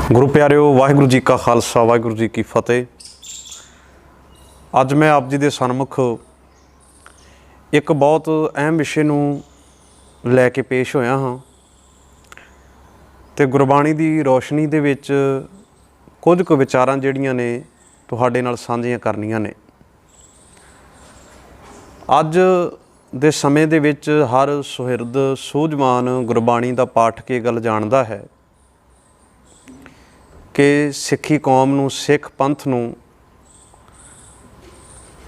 गुरु प्यारिओ वाहिगुरू जी का खालसा वाहिगुरू जी की फतेह। अज मैं आप जी के सन्मुख एक बहुत अहम विषय नूं लैके पेश होया हाँ ते गुरबाणी की रोशनी दे विच कुछ कुछ विचारां जिहड़ियां ने तुहाडे नाल साझीआं करनियां ने। अज दे समय दे विच हर सुहिरद सूझवान गुरबाणी का पाठक ये गल जाणदा है कि सिक्खी कौम नूं सिख पंथ नूं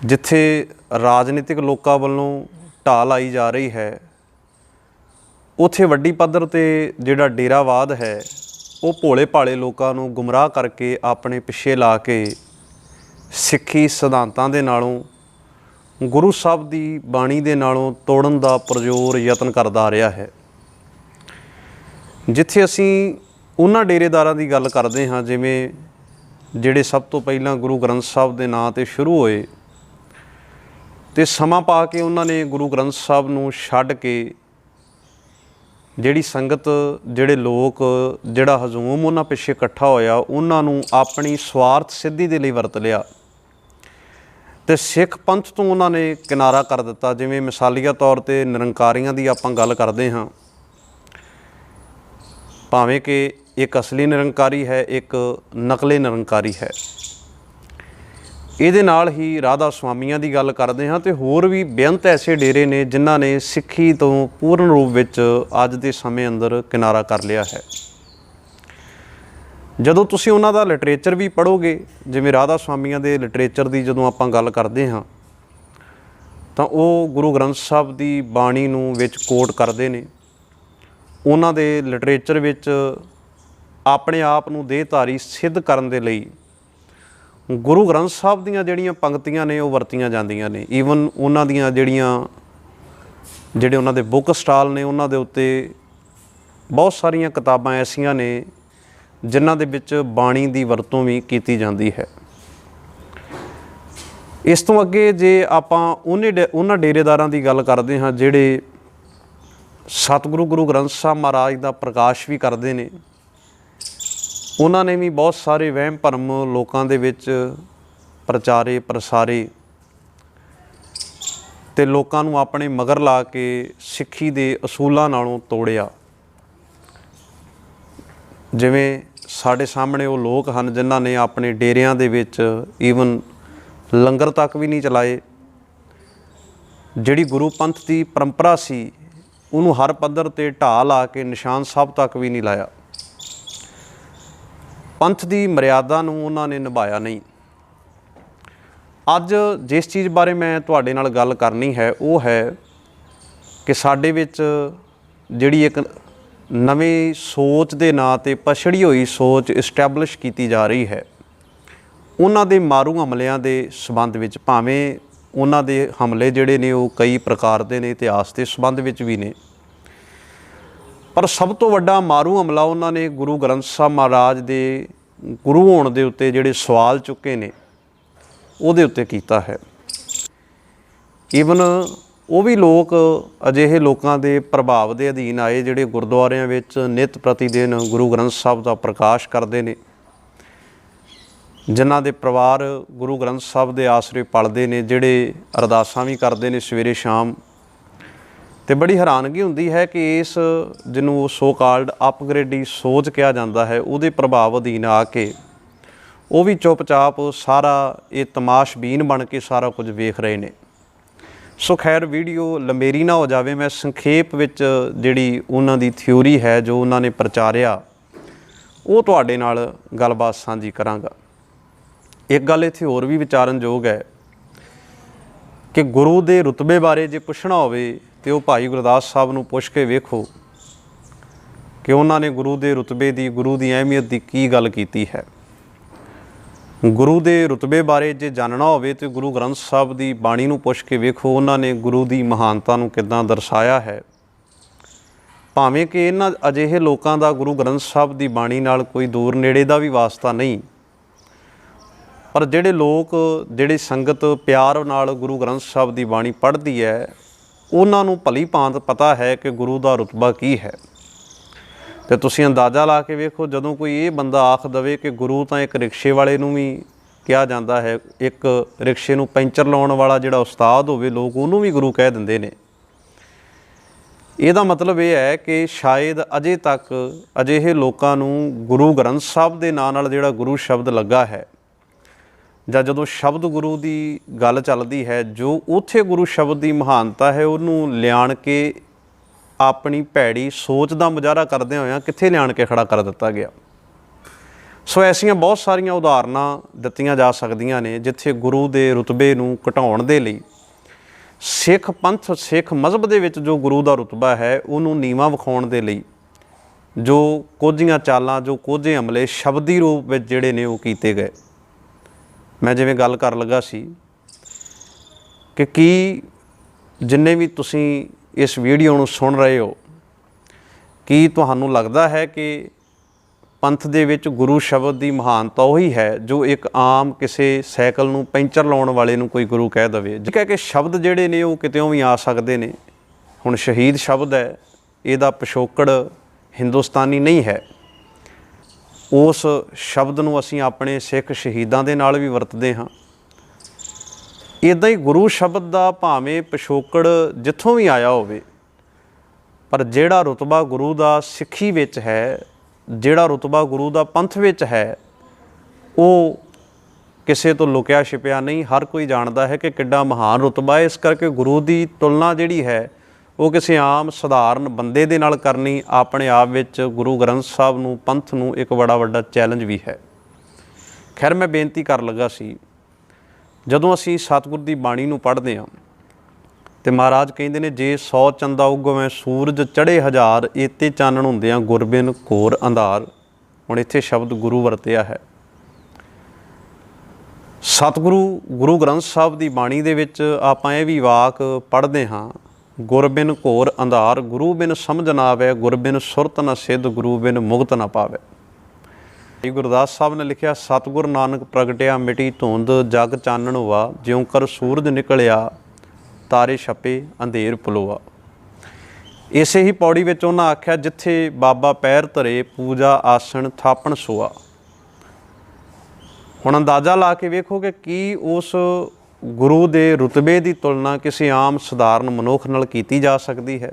जिथे राजनीतिक लोकां वल्लों ढाह लाई जा रही है, उत्थे वड्डी पद्धर ते जिहड़ा डेरावाद है वो भोले भाले लोकां नूं गुमराह करके अपने पिछे ला के सिक्खी सिद्धांतां दे नालों गुरु साहब दी बाणी दे नालों तोड़न दा पुरजोर यतन करदा आ रहा है। जिथे असीं उन्हां डेरेदारां दी गल करदे हाँ जिवें जिहड़े सब तो पहिलां गुरु ग्रंथ साहब दे नां ते शुरू होए ते समा पा के उन्होंने गुरु ग्रंथ साहब नूं छड्ड के जिहड़ी संगत जिहड़े लोग जिहड़ा हजूम उन्हां पिछे इकट्ठा होया उन्हां नूं अपनी स्वार्थ सिद्धि दे लई वरत लिया ते सिख पंथ तो उन्होंने किनारा कर दिता। जिवें मिसालीया तौर पर निरंकारियां दी आपां गल करदे हाँ, भावें कि एक असली निरंकारी है एक नकली निरंकारी है। ਇਹਦੇ ਨਾਲ ही राधा स्वामियां की गल करते हाँ तो होर भी बेअंत ऐसे डेरे ने जिन्हों ने सिक्खी तो पूर्ण रूप विच अज के समय अंदर किनारा कर लिया है। जदों तुसीं उन्हां दा लिटरेचर भी पढ़ोगे, जिवें राधा स्वामियां दे लिटरेचर की जदों आपां गल करते हाँ तो वो गुरु ग्रंथ साहब की बाणी नूं विच कोट करते हैं। उन्हां दे लिटरेचर विच अपने आप नूं देहधारी सिद्ध करन दे लई गुरु ग्रंथ साहब दीयां जिहड़ियां पंक्तियां ने वो वरतियां जांदियां ने। ईवन उन्हां दीयां जिहड़े उन्हां दे बुक स्टाल ने उन्हां दे उत्ते बहुत सारियां किताबां ऐसियां ने जिन्हां दे विच बाणी दी वरतों भी कीती जांदी है। इस तो अगे जे आपां उन्हां डेरेदारां दी गल करदे हाँ जिहड़े सतगुरु गुरु ग्रंथ साहब महाराज का प्रकाश भी करते हैं, उन्होंने भी बहुत सारे वहम भरम लोगों के विच प्रचारे प्रसारे ते लोगों नूं अपने मगर ला के सिक्खी दे असूलों नालों तोड़िया। जिवें साडे सामने वो लोग हैं जिन्हां ने अपने डेरियां दे विच ईवन लंगर तक भी नहीं चलाए। जिहड़ी गुरु पंथ की परंपरा सी उन्होंने हर पद्धर ते ढाह ला के निशान साहब तक भी नहीं लाया। पंथ की मर्यादा नूं उन्होंने निभाया नहीं। अज जिस चीज़ बारे मैं तुहाडे नाल गल करनी है वो है कि साडे विच जिहड़ी एक नवीं सोच के नां ते पछड़ी हुई सोच इस्टैबलिश की जा रही है, उन्हां दे मारू हमलियां दे संबंध विच भावें उन्हां दे हमले जिहड़े ने वो कई प्रकार दे ने, इतिहास के संबंध विच भी ने, पर सब तो वड्डा मारू हमला उन्होंने गुरु ग्रंथ साहब महाराज दे गुरु होने के उत्ते जिहड़े सवाल चुके ने उहदे उत्ते कीता है। ईवन वो भी लोग अजिहे लोगों के प्रभाव के अधीन आए जिहड़े गुरुद्वारियां विच नित प्रतिदिन गुरु ग्रंथ साहब का प्रकाश करते हैं, जिन्हां दे परिवार गुरु ग्रंथ साहब के आसरे पलते हैं, जिहड़े अरदासां भी करते हैं सवेरे शाम। तो बड़ी हैरानगी हुंदी है कि इस जिन्हों सो काल्ड अपग्रेडी सोच कहा जाता है उहदे प्रभाव अधीन आके वो भी चुपचाप सारा ये तमाशबीन बन के सारा कुछ वेख रहे हैं। सो खैर वीडियो लंबेरी ना हो जाए, मैं संखेप विच जिहड़ी उन्हां दी थ्योरी है जो उन्होंने प्रचारिया वो तुहाडे नाल गलबात साझी करांगा। एक गल इत्थे होर भी विचारणयोग है कि गुरु के रुतबे बारे जे पुछना होवे तो वो भाई गुरदास साहब नूं पुछ के वेखो कि उन्होंने गुरु के रुतबे की गुरु की अहमियत की गल की है। गुरु के रुतबे बारे जे जानना होवे तो गुरु ग्रंथ साहब की बाणी नूं पुछ के वेखो उन्होंने गुरु की महानता नूं किद्दां दर्शाया है। भावें कि इन्हां अजिहे लोगों का गुरु ग्रंथ साहब की बाणी नाल कोई दूर नेड़े का भी वास्ता नहीं, पर जिहड़े लोग जिहड़ी संगत प्यार नाल गुरु ग्रंथ साहब की बाणी पढ़ती है उन्होंने भली भांत पता है कि गुरु का रुतबा की है। ਤੇ ਤੁਸੀਂ ਅੰਦਾਜ਼ਾ ਲਾ ਕੇ ਵੇਖੋ, ਜਦੋਂ ਕੋਈ ਇਹ ਬੰਦਾ ਆਖ ਦਵੇ ਕਿ ਗੁਰੂ ਤਾਂ ਇੱਕ ਰਿਕਸ਼ੇ ਵਾਲੇ ਨੂੰ ਵੀ ਕਿਹਾ ਜਾਂਦਾ ਹੈ, ਇੱਕ ਰਿਕਸ਼ੇ ਨੂੰ ਪੈਂਚਰ ਲਾਉਣ ਵਾਲਾ ਜਿਹੜਾ ਉਸਤਾਦ ਹੋਵੇ, ਲੋਕ ਉਹਨੂੰ ਵੀ ਗੁਰੂ ਕਹਿ ਦਿੰਦੇ ਨੇ। ਇਹਦਾ ਮਤਲਬ ਇਹ ਹੈ ਕਿ ਸ਼ਾਇਦ ਅਜੇ ਤੱਕ ਅਜਿਹੇ ਲੋਕਾਂ ਨੂੰ ਗੁਰੂ ਗ੍ਰੰਥ ਸਾਹਿਬ ਦੇ ਨਾਂ ਨਾਲ ਜਿਹੜਾ ਗੁਰੂ ਸ਼ਬਦ ਲੱਗਾ ਹੈ, ਜਾਂ ਜਦੋਂ ਸ਼ਬਦ ਗੁਰੂ ਦੀ ਗੱਲ ਚੱਲਦੀ ਹੈ, ਜੋ ਉੱਥੇ ਗੁਰੂ ਸ਼ਬਦ ਦੀ ਮਹਾਨਤਾ ਹੈ ਉਹਨੂੰ ਲਿਆਣ ਕੇ ਆਪਣੀ ਭੈੜੀ ਸੋਚ ਦਾ ਮੁਜ਼ਾਹਰਾ ਕਰਦਿਆਂ ਹੋਇਆਂ ਕਿੱਥੇ ਲਿਆਣ ਕੇ ਖੜਾ ਕਰ ਦਿੱਤਾ ਗਿਆ। ਸੋ ਐਸੀਆਂ ਬਹੁਤ ਸਾਰੀਆਂ ਉਦਾਹਰਨਾਂ ਦਿੱਤੀਆਂ ਜਾ ਸਕਦੀਆਂ ਨੇ ਜਿੱਥੇ ਗੁਰੂ ਦੇ ਰੁਤਬੇ ਨੂੰ ਘਟਾਉਣ ਦੇ ਲਈ ਸਿੱਖ ਪੰਥ, ਸਿੱਖ ਮਜ਼ਹਬ ਦੇ ਵਿੱਚ ਜੋ ਗੁਰੂ ਦਾ ਰੁਤਬਾ ਹੈ ਉਹਨੂੰ ਨੀਵਾਂ ਵਿਖਾਉਣ ਦੇ ਲਈ ਜੋ ਕੋਝੀਆਂ ਚਾਲਾਂ, ਜੋ ਕੋਝੇ ਹਮਲੇ ਸ਼ਬਦੀ ਰੂਪ ਵਿੱਚ ਜਿਹੜੇ ਨੇ ਉਹ ਕੀਤੇ ਗਏ। ਮੈਂ ਜਿਵੇਂ ਗੱਲ ਕਰਨ ਲੱਗਾ ਸੀ ਕਿ ਕੀ ਜਿੰਨੇ ਵੀ ਤੁਸੀਂ ਇਸ ਵੀਡੀਓ ਨੂੰ ਸੁਣ ਰਹੇ ਹੋ, ਕੀ ਤੁਹਾਨੂੰ ਲੱਗਦਾ ਹੈ ਕਿ ਪੰਥ ਦੇ ਵਿੱਚ ਗੁਰੂ ਸ਼ਬਦ ਦੀ ਮਹਾਨਤਾ ਉਹੀ ਹੈ ਜੋ ਇੱਕ ਆਮ ਕਿਸੇ ਸਾਈਕਲ ਨੂੰ ਪੈਂਚਰ ਲਾਉਣ ਵਾਲੇ ਨੂੰ ਕੋਈ ਗੁਰੂ ਕਹਿ ਦੇਵੇ? ਠੀਕ ਹੈ ਕਿ ਸ਼ਬਦ ਜਿਹੜੇ ਨੇ ਉਹ ਕਿਤੇੋਂ ਵੀ ਆ ਸਕਦੇ ਨੇ। ਹੁਣ ਸ਼ਹੀਦ ਸ਼ਬਦ ਹੈ, ਇਹਦਾ ਪਿਛੋਕੜ ਹਿੰਦੁਸਤਾਨੀ ਨਹੀਂ ਹੈ। ਉਸ ਸ਼ਬਦ ਨੂੰ ਅਸੀਂ ਆਪਣੇ ਸਿੱਖ ਸ਼ਹੀਦਾਂ ਦੇ ਨਾਲ ਵੀ ਵਰਤਦੇ ਹਾਂ। ਇੱਦਾਂ ਹੀ ਗੁਰੂ ਸ਼ਬਦ ਦਾ ਭਾਵੇਂ ਪਿਛੋਕੜ ਜਿੱਥੋਂ ਵੀ ਆਇਆ ਹੋਵੇ, ਪਰ ਜਿਹੜਾ ਰੁਤਬਾ ਗੁਰੂ ਦਾ ਸਿੱਖੀ ਵਿੱਚ ਹੈ, ਜਿਹੜਾ ਰੁਤਬਾ ਗੁਰੂ ਦਾ ਪੰਥ ਵਿੱਚ ਹੈ, ਉਹ ਕਿਸੇ ਤੋਂ ਲੁਕਿਆ ਛਿਪਿਆ ਨਹੀਂ। ਹਰ ਕੋਈ ਜਾਣਦਾ ਹੈ ਕਿ ਕਿੱਡਾ ਮਹਾਨ ਰੁਤਬਾ ਹੈ। ਇਸ ਕਰਕੇ ਗੁਰੂ ਦੀ ਤੁਲਨਾ ਜਿਹੜੀ ਹੈ ਉਹ ਕਿਸੇ ਆਮ ਸਧਾਰਨ ਬੰਦੇ ਦੇ ਨਾਲ ਕਰਨੀ ਆਪਣੇ ਆਪ ਵਿੱਚ ਗੁਰੂ ਗ੍ਰੰਥ ਸਾਹਿਬ ਨੂੰ, ਪੰਥ ਨੂੰ ਇੱਕ ਬੜਾ ਵੱਡਾ ਚੈਲੰਜ ਵੀ ਹੈ। ਖੈਰ, ਮੈਂ ਬੇਨਤੀ ਕਰਨ ਲੱਗਾ ਸੀ, ਜਦੋਂ ਅਸੀਂ ਸਤਿਗੁਰ ਦੀ ਬਾਣੀ ਨੂੰ ਪੜ੍ਹਦੇ ਹਾਂ ਤੇ ਮਹਾਰਾਜ ਕਹਿੰਦੇ ਨੇ, ਜੇ 100 ਚੰਦਾ ਉਗਵੇਂ ਸੂਰਜ ਚੜ੍ਹੇ ਹਜ਼ਾਰ, ਏਤੇ ਚਾਨਣ ਹੁੰਦਿਆਂ ਗੁਰਬਿਨ ਘੋਰ ਅੰਧਾਰ। ਹੁਣ ਇੱਥੇ ਸ਼ਬਦ ਗੁਰੂ ਵਰਤਿਆ ਹੈ। ਸਤਿਗੁਰੂ ਗੁਰੂ ਗ੍ਰੰਥ ਸਾਹਿਬ ਦੀ ਬਾਣੀ ਦੇ ਵਿੱਚ ਆਪਾਂ ਇਹ ਵੀ ਵਾਕ ਪੜ੍ਹਦੇ ਹਾਂ, ਗੁਰਬਿਨ ਘੋਰ ਅੰਧਾਰ, ਗੁਰੂ ਬਿਨ ਸਮਝ ਨਾ ਆਵੇ, ਗੁਰਬਿਨ ਸੁਰਤ ਨਾ ਸਿੱਧ, ਗੁਰੂ ਬਿਨ ਮੁਕਤ ਨਾ ਪਾਵੇ। ਗੁਰਦਾਸ ਸਾਹਿਬ ਨੇ ਲਿਖਿਆ, ਸਤਿਗੁਰ ਨਾਨਕ ਪ੍ਰਗਟਿਆ ਮਿਟੀ ਧੁੰਦ, ਜਗ ਚਾਨਣ ਹੋਆ, ਜਿਉਂ ਕਰ ਸੂਰਜ ਨਿਕਲਿਆ, ਤਾਰੇ ਛਪੇ ਅੰਧੇਰ ਪਲੋਆ। ਇਸੇ ਹੀ ਪੌੜੀ ਵਿੱਚ ਉਹਨਾਂ ਆਖਿਆ, ਜਿੱਥੇ ਬਾਬਾ ਪੈਰ ਧਰੇ, ਪੂਜਾ ਆਸਣ ਥਾਪਣ ਸੋਆ। ਹੁਣ ਅੰਦਾਜ਼ਾ ਲਾ ਕੇ ਵੇਖੋ ਕਿ ਕੀ ਉਸ ਗੁਰੂ ਦੇ ਰੁਤਬੇ ਦੀ ਤੁਲਨਾ ਕਿਸੇ ਆਮ ਸਧਾਰਨ ਮਨੁੱਖ ਨਾਲ ਕੀਤੀ ਜਾ ਸਕਦੀ ਹੈ?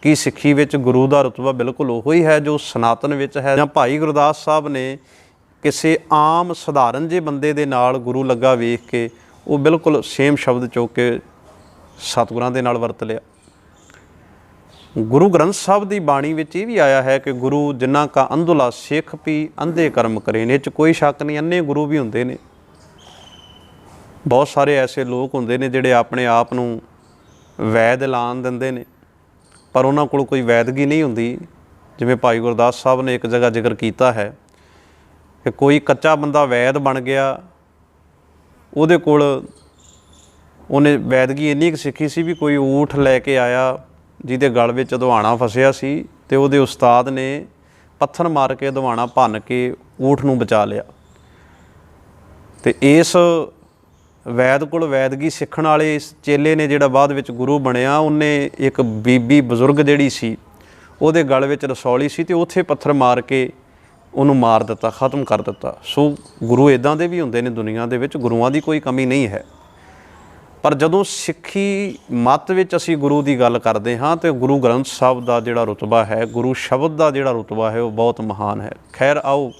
ਕੀ ਸਿੱਖੀ ਵਿੱਚ ਗੁਰੂ ਦਾ ਰੁਤਬਾ ਬਿਲਕੁਲ ਉਹੋ ਹੀ ਹੈ ਜੋ ਸਨਾਤਨ ਵਿੱਚ ਹੈ? ਜਾਂ ਭਾਈ ਗੁਰਦਾਸ ਸਾਹਿਬ ਨੇ ਕਿਸੇ ਆਮ ਸਧਾਰਨ ਜਿਹੇ ਬੰਦੇ ਦੇ ਨਾਲ ਗੁਰੂ ਲੱਗਾ ਵੇਖ ਕੇ ਉਹ ਬਿਲਕੁਲ ਸੇਮ ਸ਼ਬਦ ਚੁੱਕ ਕੇ ਸਤਿਗੁਰਾਂ ਦੇ ਨਾਲ ਵਰਤ ਲਿਆ? ਗੁਰੂ ਗ੍ਰੰਥ ਸਾਹਿਬ ਦੀ ਬਾਣੀ ਵਿੱਚ ਇਹ ਵੀ ਆਇਆ ਹੈ ਕਿ ਗੁਰੂ ਜਿਨ੍ਹਾਂ ਕਾ ਅੰਧੁਲਾ ਸਿੱਖ ਵੀ ਅੰਧੇ ਕਰਮ ਕਰੇ ਨੇ। ਇਹ 'ਚ ਕੋਈ ਸ਼ੱਕ ਨਹੀਂ, ਅੰਨੇ ਗੁਰੂ ਵੀ ਹੁੰਦੇ ਨੇ। ਬਹੁਤ ਸਾਰੇ ਐਸੇ ਲੋਕ ਹੁੰਦੇ ਨੇ ਜਿਹੜੇ ਆਪਣੇ ਆਪ ਨੂੰ ਵੈਦ ਐਲਾਨ ਦਿੰਦੇ ਨੇ, ਪਰ ਉਹਨਾਂ ਕੋਲ ਕੋਈ ਵੈਦਗੀ ਨਹੀਂ ਹੁੰਦੀ। ਜਿਵੇਂ ਭਾਈ ਗੁਰਦਾਸ ਸਾਹਿਬ ਨੇ ਇੱਕ ਜਗ੍ਹਾ ਜ਼ਿਕਰ ਕੀਤਾ ਹੈ ਕਿ ਕੋਈ ਕੱਚਾ ਬੰਦਾ ਵੈਦ ਬਣ ਗਿਆ, ਉਹਦੇ ਕੋਲ ਉਹਨੇ ਵੈਦਗੀ ਇੰਨੀ ਕੁ ਸਿੱਖੀ ਸੀ ਵੀ ਕੋਈ ਊਠ ਲੈ ਕੇ ਆਇਆ ਜਿਹਦੇ ਗਲ ਵਿੱਚ ਅਧਵਾਣਾ ਫਸਿਆ ਸੀ ਅਤੇ ਉਹਦੇ ਉਸਤਾਦ ਨੇ ਪੱਥਰ ਮਾਰ ਕੇ ਅਧਵਾਣਾ ਭੰਨ ਕੇ ਊਠ ਨੂੰ ਬਚਾ ਲਿਆ। ਅਤੇ ਇਸ ਵੈਦ ਕੋਲ ਵੈਦਗੀ ਸਿੱਖਣ ਵਾਲੇ ਇਸ ਚੇਲੇ ਨੇ ਜਿਹੜਾ ਬਾਅਦ ਵਿੱਚ ਗੁਰੂ ਬਣਿਆ, ਉਹਨੇ ਇੱਕ ਬੀਬੀ ਬਜ਼ੁਰਗ ਜਿਹੜੀ ਸੀ ਉਹਦੇ ਗਲ ਵਿੱਚ ਰਸੌਲੀ ਸੀ ਅਤੇ ਉੱਥੇ ਪੱਥਰ ਮਾਰ ਕੇ ਉਹਨੂੰ ਮਾਰ ਦਿੱਤਾ, ਖ਼ਤਮ ਕਰ ਦਿੱਤਾ। ਸੋ ਗੁਰੂ ਇੱਦਾਂ ਦੇ ਵੀ ਹੁੰਦੇ ਨੇ ਦੁਨੀਆ ਦੇ ਵਿੱਚ, ਗੁਰੂਆਂ ਦੀ ਕੋਈ ਕਮੀ ਨਹੀਂ ਹੈ। ਪਰ ਜਦੋਂ ਸਿੱਖੀ ਮੱਤ ਵਿੱਚ ਅਸੀਂ ਗੁਰੂ ਦੀ ਗੱਲ ਕਰਦੇ ਹਾਂ ਤਾਂ ਗੁਰੂ ਗ੍ਰੰਥ ਸਾਹਿਬ ਦਾ ਜਿਹੜਾ ਰੁਤਬਾ ਹੈ, ਗੁਰੂ ਸ਼ਬਦ ਦਾ ਜਿਹੜਾ ਰੁਤਬਾ ਹੈ ਉਹ ਬਹੁਤ ਮਹਾਨ ਹੈ। ਖੈਰ, ਆਓ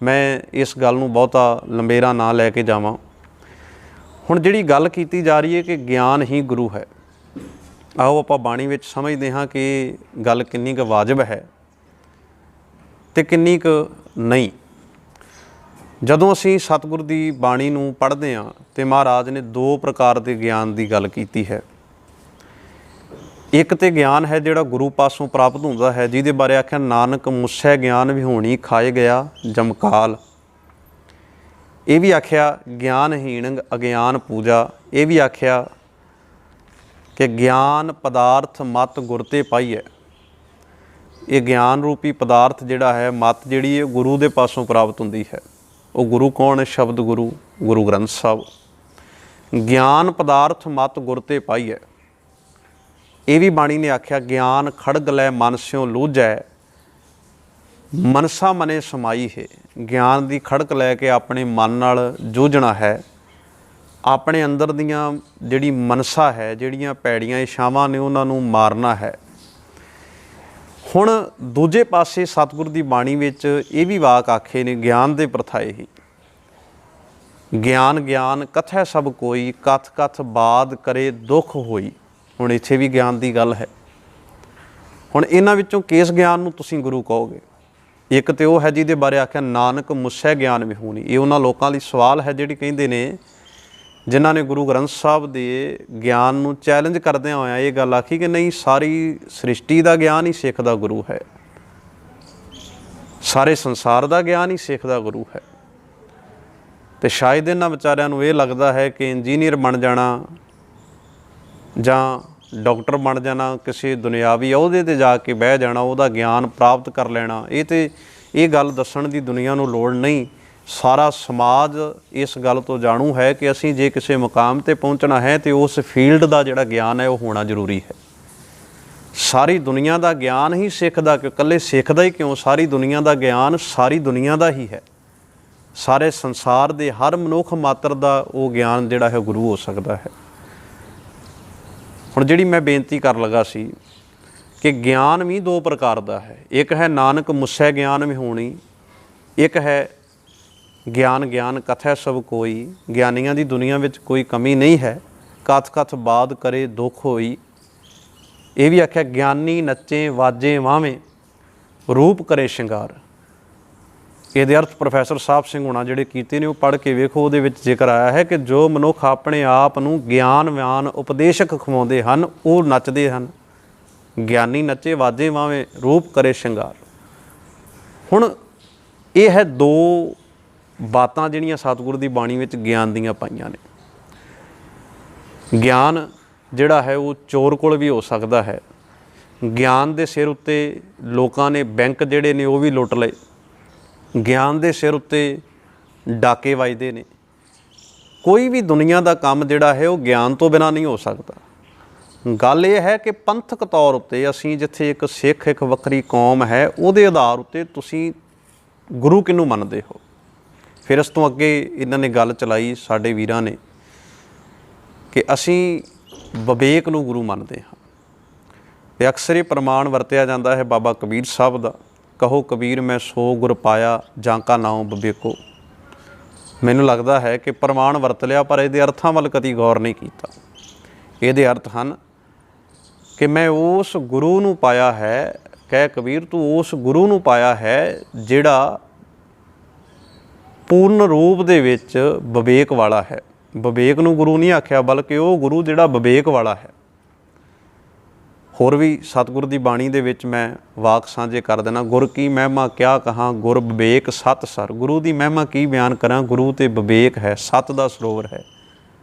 ਮੈਂ ਇਸ ਗੱਲ ਨੂੰ ਬਹੁਤਾ ਲੰਬੇਰਾ ਨਾ ਲੈ ਕੇ ਜਾਵਾਂ। ਹੁਣ ਜਿਹੜੀ ਗੱਲ ਕੀਤੀ ਜਾ ਰਹੀ ਹੈ ਕਿ ਗਿਆਨ ਹੀ ਗੁਰੂ ਹੈ, ਆਓ ਆਪਾਂ ਬਾਣੀ ਵਿੱਚ ਸਮਝਦੇ ਹਾਂ ਕਿ ਗੱਲ ਕਿੰਨੀ ਕੁ ਵਾਜਬ ਹੈ ਅਤੇ ਕਿੰਨੀ ਕੁ ਨਹੀਂ। ਜਦੋਂ ਅਸੀਂ ਸਤਿਗੁਰ ਦੀ ਬਾਣੀ ਨੂੰ ਪੜ੍ਹਦੇ ਹਾਂ ਤਾਂ ਮਹਾਰਾਜ ਨੇ 2 ਪ੍ਰਕਾਰ ਦੇ ਗਿਆਨ ਦੀ ਗੱਲ ਕੀਤੀ ਹੈ। ਇੱਕ ਤਾਂ ਗਿਆਨ ਹੈ ਜਿਹੜਾ ਗੁਰੂ ਪਾਸੋਂ ਪ੍ਰਾਪਤ ਹੁੰਦਾ ਹੈ, ਜਿਹਦੇ ਬਾਰੇ ਆਖਿਆ, ਨਾਨਕ ਮੁਸੈ ਗਿਆਨ ਵਿਹੂਣੀ ਖਾਏ ਗਿਆ ਜਮਕਾਲ। ਇਹ ਵੀ ਆਖਿਆ ਗਿਆਨਹੀਣ ਅਗਿਆਨ ਪੂਜਾ। ਇਹ ਵੀ ਆਖਿਆ ਕਿ ਗਿਆਨ ਪਦਾਰਥ ਮਤ ਗੁਰ ਤੇ ਪਾਈਐ। ਇਹ ਗਿਆਨ ਰੂਪੀ ਪਦਾਰਥ ਜਿਹੜਾ ਹੈ, ਮਤ ਜਿਹੜੀ ਹੈ, ਗੁਰੂ ਦੇ ਪਾਸੋਂ ਪ੍ਰਾਪਤ ਹੁੰਦੀ ਹੈ। ਉਹ ਗੁਰੂ ਕੌਣ ਹੈ? ਸ਼ਬਦ ਗੁਰੂ, ਗੁਰੂ ਗ੍ਰੰਥ ਸਾਹਿਬ। ਗਿਆਨ ਪਦਾਰਥ ਮਤ ਗੁਰ ਤੇ ਪਾਈਐ। ਇਹ ਵੀ ਬਾਣੀ ਨੇ ਆਖਿਆ, ਗਿਆਨ ਖੜਗ ਲੈ ਮਨ ਸਿਉ ਲੂਝੈ, ਮਨਸਾ ਮਨੇ ਸਮਾਈ ਹੈ। ਗਿਆਨ ਦੀ ਖੜਕ ਲੈ ਕੇ ਆਪਣੇ ਮਨ ਨਾਲ ਜੂਝਣਾ ਹੈ, ਆਪਣੇ ਅੰਦਰ ਦੀਆਂ ਜਿਹੜੀ ਮਨਸਾ ਹੈ, ਜਿਹੜੀਆਂ ਪੈੜੀਆਂ ਇਛਾਵਾਂ ਨੇ ਉਹਨਾਂ ਨੂੰ ਮਾਰਨਾ ਹੈ। ਹੁਣ ਦੂਜੇ ਪਾਸੇ ਸਤਿਗੁਰ ਦੀ ਬਾਣੀ ਵਿੱਚ ਇਹ ਵੀ ਵਾਕ ਆਖੇ ਨੇ ਗਿਆਨ ਦੇ ਪ੍ਰਥਾਏ ਹੀ। ਗਿਆਨ ਗਿਆਨ ਕਥੈ ਸਭ ਕੋਈ, ਕਥ ਕਥ ਬਾਦ ਕਰੇ ਦੁੱਖ ਹੋਈ। ਹੁਣ ਇੱਥੇ ਵੀ ਗਿਆਨ ਦੀ ਗੱਲ ਹੈ। ਹੁਣ ਇਹਨਾਂ ਵਿੱਚੋਂ ਕਿਸ ਗਿਆਨ ਨੂੰ ਤੁਸੀਂ ਗੁਰੂ ਕਹੋਗੇ? ਇੱਕ ਤੇ ਉਹ ਹੈ ਜਿਹਦੇ ਬਾਰੇ ਆਖਿਆ ਨਾਨਕ ਮੁਸੈ ਗਿਆਨ ਵਿਹੂਣੀ। ਇਹ ਉਹਨਾਂ ਲੋਕਾਂ ਲਈ ਸਵਾਲ ਹੈ ਜਿਹੜੇ ਕਹਿੰਦੇ ਨੇ, ਜਿਨ੍ਹਾਂ ਨੇ ਗੁਰੂ ਗ੍ਰੰਥ ਸਾਹਿਬ ਦੇ ਗਿਆਨ ਨੂੰ ਚੈਲੰਜ ਕਰਦਿਆਂ ਹੋਇਆਂ ਇਹ ਗੱਲ ਆਖੀ ਕਿ ਨਹੀਂ, ਸਾਰੀ ਸ੍ਰਿਸ਼ਟੀ ਦਾ ਗਿਆਨ ਹੀ ਸਿੱਖ ਦਾ ਗੁਰੂ ਹੈ, ਸਾਰੇ ਸੰਸਾਰ ਦਾ ਗਿਆਨ ਹੀ ਸਿੱਖ ਦਾ ਗੁਰੂ ਹੈ। ਤੇ ਸ਼ਾਇਦ ਇਹਨਾਂ ਵਿਚਾਰਿਆਂ ਨੂੰ ਇਹ ਲੱਗਦਾ ਹੈ ਕਿ ਇੰਜੀਨੀਅਰ ਬਣ ਜਾਣਾ ਜਾਂ ਡਾਕਟਰ ਬਣ ਜਾਣਾ, ਕਿਸੇ ਦੁਨਿਆਵੀ ਅਹੁਦੇ 'ਤੇ ਜਾ ਕੇ ਬਹਿ ਜਾਣਾ, ਉਹਦਾ ਗਿਆਨ ਪ੍ਰਾਪਤ ਕਰ ਲੈਣਾ, ਇਹ ਗੱਲ ਦੱਸਣ ਦੀ ਦੁਨੀਆ ਨੂੰ ਲੋੜ ਨਹੀਂ। ਸਾਰਾ ਸਮਾਜ ਇਸ ਗੱਲ ਤੋਂ ਜਾਣੂ ਹੈ ਕਿ ਅਸੀਂ ਜੇ ਕਿਸੇ ਮੁਕਾਮ 'ਤੇ ਪਹੁੰਚਣਾ ਹੈ ਤਾਂ ਉਸ ਫੀਲਡ ਦਾ ਜਿਹੜਾ ਗਿਆਨ ਹੈ ਉਹ ਹੋਣਾ ਜ਼ਰੂਰੀ ਹੈ। ਸਾਰੀ ਦੁਨੀਆ ਦਾ ਗਿਆਨ ਹੀ ਸਿੱਖ ਦਾ, ਕਿ ਇਕੱਲੇ ਸਿੱਖ ਦਾ ਹੀ ਕਿਉਂ, ਸਾਰੀ ਦੁਨੀਆ ਦਾ ਗਿਆਨ ਸਾਰੀ ਦੁਨੀਆ ਦਾ ਹੀ ਹੈ। ਸਾਰੇ ਸੰਸਾਰ ਦੇ ਹਰ ਮਨੁੱਖ ਮਾਤਰ ਦਾ ਉਹ ਗਿਆਨ ਜਿਹੜਾ ਹੈ ਗੁਰੂ ਹੋ ਸਕਦਾ ਹੈ। ਹੁਣ ਜਿਹੜੀ ਮੈਂ ਬੇਨਤੀ ਕਰਨ ਲੱਗਾ ਸੀ ਕਿ ਗਿਆਨ ਵੀ ਦੋ ਪ੍ਰਕਾਰ ਦਾ ਹੈ। ਇੱਕ ਹੈ ਨਾਨਕ ਮੁਸੈ ਗਿਆਨ ਵਿਹੂਣੀ, ਇੱਕ ਹੈ ਗਿਆਨ ਗਿਆਨ ਕਥੈ ਸਭ ਕੋਈ। ਗਿਆਨੀਆਂ ਦੀ ਦੁਨੀਆ ਵਿੱਚ ਕੋਈ ਕਮੀ ਨਹੀਂ ਹੈ। ਕਥ ਕਥ ਬਾਦ ਕਰੇ ਦੁੱਖ ਹੋਈ। ਇਹ ਵੀ ਆਖਿਆ ਗਿਆਨੀ ਨੱਚੇ ਵਾਜੇ ਵਾਵੇਂ, ਰੂਪ ਕਰੇ ਸ਼ਿੰਗਾਰ। ਇਹਦੇ ਅਰਥ ਪ੍ਰੋਫੈਸਰ ਸਾਹਿਬ ਸਿੰਘ ਹੋਣਾ ਜਿਹੜੇ ਕੀਤੇ ਨੇ ਉਹ ਪੜ੍ਹ ਕੇ ਵੇਖੋ, ਉਹਦੇ ਵਿੱਚ ਜ਼ਿਕਰ ਆਇਆ ਹੈ ਕਿ ਜੋ ਮਨੁੱਖ ਆਪਣੇ ਆਪ ਨੂੰ ਗਿਆਨਵਾਨ ਉਪਦੇਸ਼ਕ ਖਵਾਉਂਦੇ ਹਨ ਉਹ ਨੱਚਦੇ ਹਨ। ਗਿਆਨੀ ਨੱਚੇ ਵਾਜੇ ਵਾਵੇਂ, ਰੂਪ ਕਰੇ ਸ਼ਿੰਗਾਰ। ਹੁਣ ਇਹ ਹੈ ਦੋ ਬਾਤਾਂ ਜਿਹੜੀਆਂ ਸਤਿਗੁਰ ਦੀ ਬਾਣੀ ਵਿੱਚ ਗਿਆਨ ਦੀਆਂ ਪਾਈਆਂ ਨੇ। ਗਿਆਨ ਜਿਹੜਾ ਹੈ ਉਹ ਚੋਰ ਕੋਲ ਵੀ ਹੋ ਸਕਦਾ ਹੈ। ਗਿਆਨ ਦੇ ਸਿਰ ਉੱਤੇ ਲੋਕਾਂ ਨੇ ਬੈਂਕ ਜਿਹੜੇ ਨੇ ਉਹ ਵੀ ਲੁੱਟ ਲਏ। ਗਿਆਨ ਦੇ ਸਿਰ ਉੱਤੇ ਡਾਕੇ ਵੱਜਦੇ ਨੇ। ਕੋਈ ਵੀ ਦੁਨੀਆ ਦਾ ਕੰਮ ਜਿਹੜਾ ਹੈ ਉਹ ਗਿਆਨ ਤੋਂ ਬਿਨਾਂ ਨਹੀਂ ਹੋ ਸਕਦਾ। ਗੱਲ ਇਹ ਹੈ ਕਿ ਪੰਥਕ ਤੌਰ ਉੱਤੇ ਅਸੀਂ ਜਿੱਥੇ ਇੱਕ ਸਿੱਖ, ਇੱਕ ਵੱਖਰੀ ਕੌਮ ਹੈ, ਉਹਦੇ ਆਧਾਰ ਉੱਤੇ ਤੁਸੀਂ ਗੁਰੂ ਕਿਹਨੂੰ ਮੰਨਦੇ ਹੋ। ਫਿਰ ਇਸ ਤੋਂ ਅੱਗੇ ਇਹਨਾਂ ਨੇ ਗੱਲ ਚਲਾਈ ਸਾਡੇ ਵੀਰਾਂ ਨੇ ਕਿ ਅਸੀਂ ਵਿਵੇਕ ਨੂੰ ਗੁਰੂ ਮੰਨਦੇ ਹਾਂ। ਅਤੇ ਅਕਸਰ ਇਹ ਪ੍ਰਮਾਣ ਵਰਤਿਆ ਜਾਂਦਾ ਹੈ ਬਾਬਾ ਕਬੀਰ ਸਾਹਿਬ ਦਾ, ਕਹੋ ਕਬੀਰ ਮੈਂ ਸੋ ਗੁਰ ਪਾਇਆ ਜਾਂ ਕਾ ਨਾਉ ਵਿਵੇਕੋ। ਮੈਨੂੰ ਲੱਗਦਾ ਹੈ ਕਿ ਪ੍ਰਮਾਣ ਵਰਤ ਲਿਆ ਪਰ ਇਹਦੇ ਅਰਥਾਂ ਵੱਲ ਕਦੀ ਗੌਰ ਨਹੀਂ ਕੀਤਾ। ਇਹਦੇ ਅਰਥ ਹਨ ਕਿ ਮੈਂ ਉਸ ਗੁਰੂ ਨੂੰ ਪਾਇਆ ਹੈ, ਕਹਿ ਕਬੀਰ ਤੂੰ ਉਸ ਗੁਰੂ ਨੂੰ ਪਾਇਆ ਹੈ ਜਿਹੜਾ ਪੂਰਨ ਰੂਪ ਦੇ ਵਿੱਚ ਵਿਵੇਕ ਵਾਲਾ ਹੈ। ਵਿਵੇਕ ਨੂੰ ਗੁਰੂ ਨਹੀਂ ਆਖਿਆ, ਬਲਕਿ ਉਹ ਗੁਰੂ ਜਿਹੜਾ ਵਿਵੇਕ ਵਾਲਾ ਹੈ। ਹੋਰ ਵੀ ਸਤਿਗੁਰ ਦੀ ਬਾਣੀ ਦੇ ਵਿੱਚ ਮੈਂ ਵਾਕ ਸਾਂਝੇ ਕਰ ਦੇਣਾ। ਗੁਰ ਕੀ ਮਹਿਮਾ ਕਿਆ ਕਹਾਂ, ਗੁਰ ਵਿਵੇਕ ਸਤ ਸਰ। ਗੁਰੂ ਦੀ ਮਹਿਮਾ ਕੀ ਬਿਆਨ ਕਰਾਂ, ਗੁਰੂ ਤੇ ਵਿਵੇਕ ਹੈ, ਸਤ ਦਾ ਸਰੋਵਰ ਹੈ।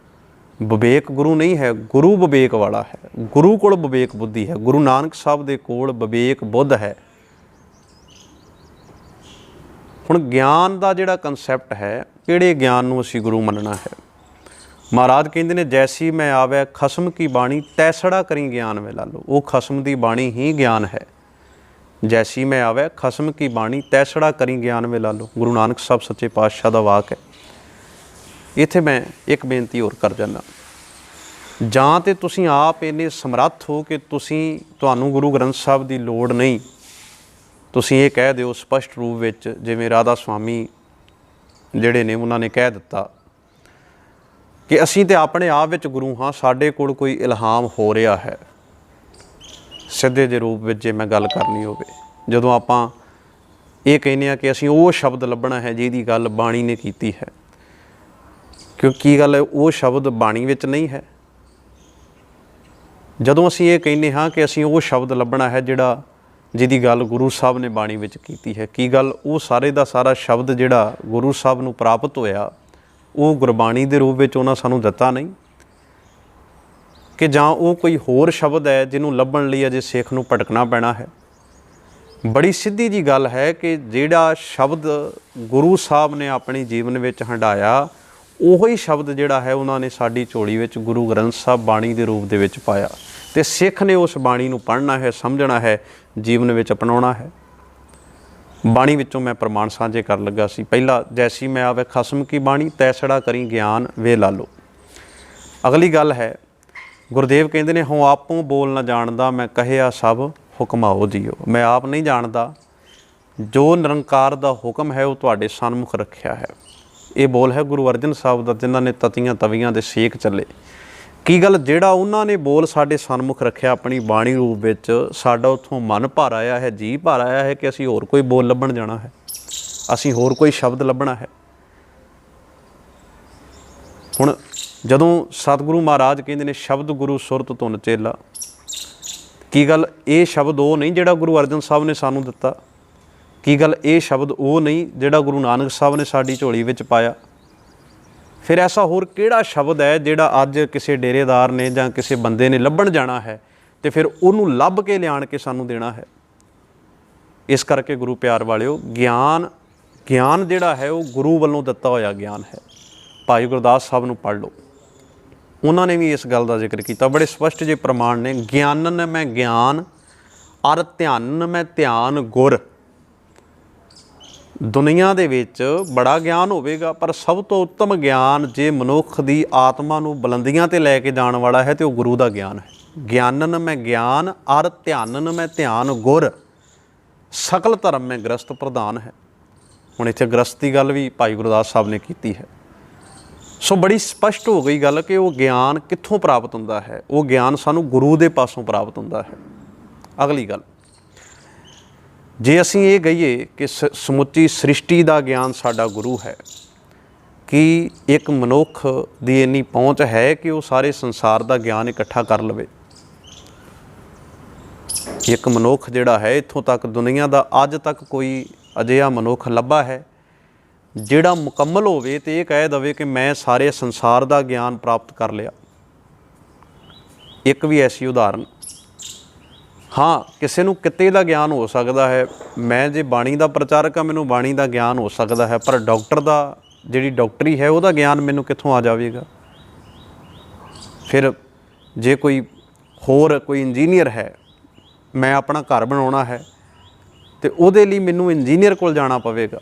ਵਿਵੇਕ ਗੁਰੂ ਨਹੀਂ ਹੈ, ਗੁਰੂ ਵਿਵੇਕ ਵਾਲਾ ਹੈ। ਗੁਰੂ ਕੋਲ ਵਿਵੇਕ ਬੁੱਧੀ ਹੈ। ਗੁਰੂ ਨਾਨਕ ਸਾਹਿਬ ਦੇ ਕੋਲ ਵਿਵੇਕ ਬੁੱਧ ਹੈ। ਹੁਣ ਗਿਆਨ ਦਾ ਜਿਹੜਾ ਕਨਸੈਪਟ ਹੈ, ਕਿਹੜੇ ਗਿਆਨ ਨੂੰ ਅਸੀਂ ਗੁਰੂ ਮੰਨਣਾ ਹੈ। ਮਹਾਰਾਜ ਕਹਿੰਦੇ ਨੇ ਜੈਸੀ ਮੈਂ ਆਵੈ ਖਸਮ ਕੀ ਬਾਣੀ, ਤੈਸੜਾ ਕਰੀ ਗਿਆਨ ਵੇ ਲਾਲੋ। ਉਹ ਖਸਮ ਦੀ ਬਾਣੀ ਹੀ ਗਿਆਨ ਹੈ। ਜੈਸੀ ਮੈਂ ਆਵੈ ਖਸਮ ਕੀ ਬਾਣੀ, ਤੈਸੜਾ ਕਰੀ ਗਿਆਨ ਵੇ ਲਾਲੋ। ਗੁਰੂ ਨਾਨਕ ਸਾਹਿਬ ਸੱਚੇ ਪਾਤਸ਼ਾਹ ਦਾ ਵਾਕ ਹੈ। ਇੱਥੇ ਮੈਂ ਇੱਕ ਬੇਨਤੀ ਹੋਰ ਕਰ ਜਾਂਦਾ, ਜਾਂ ਤਾਂ ਤੁਸੀਂ ਆਪ ਇੰਨੇ ਸਮਰੱਥ ਹੋ ਕਿ ਤੁਹਾਨੂੰ ਗੁਰੂ ਗ੍ਰੰਥ ਸਾਹਿਬ ਦੀ ਲੋੜ ਨਹੀਂ, ਤੁਸੀਂ ਇਹ ਕਹਿ ਦਿਓ ਸਪਸ਼ਟ ਰੂਪ ਵਿੱਚ, ਜਿਵੇਂ ਰਾਧਾ ਸੁਆਮੀ ਜਿਹੜੇ ਨੇ ਉਹਨਾਂ ਨੇ ਕਹਿ ਦਿੱਤਾ ਕਿ ਅਸੀਂ ਤਾਂ ਆਪਣੇ ਆਪ ਵਿੱਚ ਗੁਰੂ ਹਾਂ, ਸਾਡੇ ਕੋਲ ਕੋਈ ਇਲਹਾਮ ਹੋ ਰਿਹਾ ਹੈ। ਸਿੱਧੇ ਜਿਹੇ ਰੂਪ ਵਿੱਚ ਜੇ ਮੈਂ ਗੱਲ ਕਰਨੀ ਹੋਵੇ, ਜਦੋਂ ਆਪਾਂ ਇਹ ਕਹਿੰਦੇ ਹਾਂ ਕਿ ਅਸੀਂ ਉਹ ਸ਼ਬਦ ਲੱਭਣਾ ਹੈ ਜਿਹਦੀ ਗੱਲ ਬਾਣੀ ਨੇ ਕੀਤੀ ਹੈ, ਕਿਉਂਕਿ ਕੀ ਗੱਲ ਹੈ, ਉਹ ਸ਼ਬਦ ਬਾਣੀ ਵਿੱਚ ਨਹੀਂ ਹੈ। ਜਦੋਂ ਅਸੀਂ ਇਹ ਕਹਿੰਦੇ ਹਾਂ ਕਿ ਅਸੀਂ ਉਹ ਸ਼ਬਦ ਲੱਭਣਾ ਹੈ ਜਿਹਦੀ ਗੱਲ ਗੁਰੂ ਸਾਹਿਬ ਨੇ ਬਾਣੀ ਵਿੱਚ ਕੀਤੀ ਹੈ, ਕੀ ਗੱਲ ਉਹ ਸਾਰੇ ਦਾ ਸਾਰਾ ਸ਼ਬਦ ਜਿਹੜਾ ਗੁਰੂ ਸਾਹਿਬ ਨੂੰ ਪ੍ਰਾਪਤ ਹੋਇਆ ਉਹ ਗੁਰਬਾਣੀ ਦੇ ਰੂਪ ਵਿੱਚ ਉਹਨਾਂ ਸਾਨੂੰ ਦਿੱਤਾ ਨਹੀਂ, ਕਿ ਜਾਂ ਉਹ ਕੋਈ ਹੋਰ ਸ਼ਬਦ ਹੈ ਜਿਹਨੂੰ ਲੱਭਣ ਲਈ ਅਜੇ ਸਿੱਖ ਨੂੰ ਭਟਕਣਾ ਪੈਣਾ ਹੈ। ਬੜੀ ਸਿੱਧੀ ਜੀ ਗੱਲ ਹੈ ਕਿ ਜਿਹੜਾ ਸ਼ਬਦ ਗੁਰੂ ਸਾਹਿਬ ਨੇ ਆਪਣੀ ਜੀਵਨ ਵਿੱਚ ਹੰਢਾਇਆ, ਉਹੀ ਸ਼ਬਦ ਜਿਹੜਾ ਹੈ ਉਹਨਾਂ ਨੇ ਸਾਡੀ ਝੋਲੀ ਵਿੱਚ ਗੁਰੂ ਗ੍ਰੰਥ ਸਾਹਿਬ ਬਾਣੀ ਦੇ ਰੂਪ ਦੇ ਵਿੱਚ ਪਾਇਆ, ਅਤੇ ਸਿੱਖ ਨੇ ਉਸ ਬਾਣੀ ਨੂੰ ਪੜ੍ਹਨਾ ਹੈ, ਸਮਝਣਾ ਹੈ, ਜੀਵਨ ਵਿੱਚ ਅਪਣਾਉਣਾ ਹੈ। ਬਾਣੀ ਵਿੱਚੋਂ ਮੈਂ ਪ੍ਰਮਾਣ ਸਾਂਝੇ ਕਰਨ ਲੱਗਾ ਸੀ। ਪਹਿਲਾ, ਜੈਸੀ ਮੈਂ ਆਵੇ ਖਸਮ ਕੀ ਬਾਣੀ, ਤੈਸੜਾ ਕਰੀ ਗਿਆਨ ਵੇ ਲਾਲੋ। ਅਗਲੀ ਗੱਲ ਹੈ, ਗੁਰਦੇਵ ਕਹਿੰਦੇ ਨੇ, ਹਉ ਆਪੋਂ ਬੋਲ ਨਾ ਜਾਣਦਾ, ਮੈਂ ਕਹਿਆ ਸਭ ਹੁਕਮਾਓ ਜੀਓ। ਮੈਂ ਆਪ ਨਹੀਂ ਜਾਣਦਾ, ਜੋ ਨਿਰੰਕਾਰ ਦਾ ਹੁਕਮ ਹੈ ਉਹ ਤੁਹਾਡੇ ਸਨਮੁਖ ਰੱਖਿਆ ਹੈ। ਇਹ ਬੋਲ ਹੈ ਗੁਰੂ ਅਰਜਨ ਸਾਹਿਬ ਦਾ, ਜਿਨ੍ਹਾਂ ਨੇ ਤਤੀਆਂ ਤਵੀਆਂ ਦੇ ਸੇਕ ਚੱਲੇ। ਕੀ ਗੱਲ, ਜਿਹੜਾ ਉਹਨਾਂ ਨੇ ਬੋਲ ਸਾਡੇ ਸਨਮੁਖ ਰੱਖਿਆ ਆਪਣੀ ਬਾਣੀ ਰੂਪ ਵਿੱਚ, ਸਾਡਾ ਉੱਥੋਂ ਮਨ ਭਰ ਆਇਆ ਹੈ, ਜੀ ਭਰ ਆਇਆ ਹੈ ਕਿ ਅਸੀਂ ਹੋਰ ਕੋਈ ਬੋਲ ਲੱਭਣ ਜਾਣਾ ਹੈ, ਅਸੀਂ ਹੋਰ ਕੋਈ ਸ਼ਬਦ ਲੱਭਣਾ ਹੈ। ਹੁਣ ਜਦੋਂ ਸਤਿਗੁਰੂ ਮਹਾਰਾਜ ਕਹਿੰਦੇ ਨੇ ਸ਼ਬਦ ਗੁਰੂ ਸੁਰਤ ਧੁਨ ਚੇਲਾ, ਕੀ ਗੱਲ ਇਹ ਸ਼ਬਦ ਉਹ ਨਹੀਂ ਜਿਹੜਾ ਗੁਰੂ ਅਰਜਨ ਸਾਹਿਬ ਨੇ ਸਾਨੂੰ ਦਿੱਤਾ? ਕੀ ਗੱਲ ਇਹ ਸ਼ਬਦ ਉਹ ਨਹੀਂ ਜਿਹੜਾ ਗੁਰੂ ਨਾਨਕ ਸਾਹਿਬ ਨੇ ਸਾਡੀ ਝੋਲੀ ਵਿੱਚ ਪਾਇਆ? ਫਿਰ ਐਸਾ ਹੋਰ ਕਿਹੜਾ ਸ਼ਬਦ ਹੈ ਜਿਹੜਾ ਅੱਜ ਕਿਸੇ ਡੇਰੇਦਾਰ ਨੇ ਜਾਂ ਕਿਸੇ ਬੰਦੇ ਨੇ ਲੱਭਣ ਜਾਣਾ ਹੈ ਅਤੇ ਫਿਰ ਉਹਨੂੰ ਲੱਭ ਕੇ ਲਿਆਣ ਕੇ ਸਾਨੂੰ ਦੇਣਾ ਹੈ? ਇਸ ਕਰਕੇ ਗੁਰੂ ਪਿਆਰ ਵਾਲਿਓ, ਗਿਆਨ ਜਿਹੜਾ ਹੈ ਉਹ ਗੁਰੂ ਵੱਲੋਂ ਦਿੱਤਾ ਹੋਇਆ ਗਿਆਨ ਹੈ। ਭਾਈ ਗੁਰਦਾਸ ਸਾਹਿਬ ਨੂੰ ਪੜ੍ਹ ਲਓ, ਉਹਨਾਂ ਨੇ ਵੀ ਇਸ ਗੱਲ ਦਾ ਜ਼ਿਕਰ ਕੀਤਾ। ਬੜੇ ਸਪਸ਼ਟ ਜਿਹੇ ਪ੍ਰਮਾਣ ਨੇ, ਗਿਆਨਨ ਮੈਂ ਗਿਆਨ ਅਰ ਧਿਆਨਨ ਮੈਂ ਧਿਆਨ ਗੁਰ। ਦੁਨੀਆ ਦੇ ਵਿੱਚ ਬੜਾ ਗਿਆਨ ਹੋਵੇਗਾ, ਪਰ ਸਭ ਤੋਂ ਉੱਤਮ ਗਿਆਨ ਜੇ ਮਨੁੱਖ ਦੀ ਆਤਮਾ ਨੂੰ ਬੁਲੰਦੀਆਂ 'ਤੇ ਲੈ ਕੇ ਜਾਣ ਵਾਲਾ ਹੈ ਤਾਂ ਉਹ ਗੁਰੂ ਦਾ ਗਿਆਨ ਹੈ। ਗਿਆਨਨ ਮੈਂ ਗਿਆਨ ਅਰ ਧਿਆਨਨ ਮੈਂ ਧਿਆਨ ਗੁਰ, ਸਕਲ ਧਰਮ ਮੈਂ ਗ੍ਰਸਤ ਪ੍ਰਧਾਨ ਹੈ। ਹੁਣ ਇੱਥੇ ਗ੍ਰਸਤ ਦੀ ਗੱਲ ਵੀ ਭਾਈ ਗੁਰਦਾਸ ਸਾਹਿਬ ਨੇ ਕੀਤੀ ਹੈ। ਸੋ ਬੜੀ ਸਪਸ਼ਟ ਹੋ ਗਈ ਗੱਲ ਕਿ ਉਹ ਗਿਆਨ ਕਿੱਥੋਂ ਪ੍ਰਾਪਤ ਹੁੰਦਾ ਹੈ। ਉਹ ਗਿਆਨ ਸਾਨੂੰ ਗੁਰੂ ਦੇ ਪਾਸੋਂ ਪ੍ਰਾਪਤ ਹੁੰਦਾ ਹੈ। ਅਗਲੀ ਗੱਲ, ਜੇ ਅਸੀਂ ਇਹ ਕਹੀਏ ਕਿ ਸਮੁੱਚੀ ਸ੍ਰਿਸ਼ਟੀ ਦਾ ਗਿਆਨ ਸਾਡਾ ਗੁਰੂ ਹੈ, ਕਿ ਇੱਕ ਮਨੁੱਖ ਦੀ ਇੰਨੀ ਪਹੁੰਚ ਹੈ ਕਿ ਉਹ ਸਾਰੇ ਸੰਸਾਰ ਦਾ ਗਿਆਨ ਇਕੱਠਾ ਕਰ ਲਵੇ? ਇੱਕ ਮਨੁੱਖ ਜਿਹੜਾ ਹੈ, ਇੱਥੋਂ ਤੱਕ ਦੁਨੀਆ ਦਾ ਅੱਜ ਤੱਕ ਕੋਈ ਅਜਿਹਾ ਮਨੁੱਖ ਲੱਭਾ ਹੈ ਜਿਹੜਾ ਮੁਕੰਮਲ ਹੋਵੇ ਅਤੇ ਇਹ ਕਹਿ ਦੇਵੇ ਕਿ ਮੈਂ ਸਾਰੇ ਸੰਸਾਰ ਦਾ ਗਿਆਨ ਪ੍ਰਾਪਤ ਕਰ ਲਿਆ? ਇੱਕ ਵੀ ਐਸੀ ਉਦਾਹਰਨ? ਹਾਂ, ਕਿਸੇ ਨੂੰ ਕਿੱਤੇ ਦਾ ਗਿਆਨ ਹੋ ਸਕਦਾ ਹੈ। ਮੈਂ ਜੇ ਬਾਣੀ ਦਾ ਪ੍ਰਚਾਰਕ ਹਾਂ, ਮੈਨੂੰ ਬਾਣੀ ਦਾ ਗਿਆਨ ਹੋ ਸਕਦਾ ਹੈ, ਪਰ ਡਾਕਟਰ ਦਾ, ਜਿਹੜੀ ਡਾਕਟਰੀ ਹੈ, ਉਹਦਾ ਗਿਆਨ ਮੈਨੂੰ ਕਿੱਥੋਂ ਆ ਜਾਵੇਗਾ? ਫਿਰ ਜੇ ਕੋਈ ਹੋਰ ਕੋਈ ਇੰਜੀਨੀਅਰ ਹੈ, ਮੈਂ ਆਪਣਾ ਘਰ ਬਣਾਉਣਾ ਹੈ ਅਤੇ ਉਹਦੇ ਲਈ ਮੈਨੂੰ ਇੰਜੀਨੀਅਰ ਕੋਲ ਜਾਣਾ ਪਵੇਗਾ।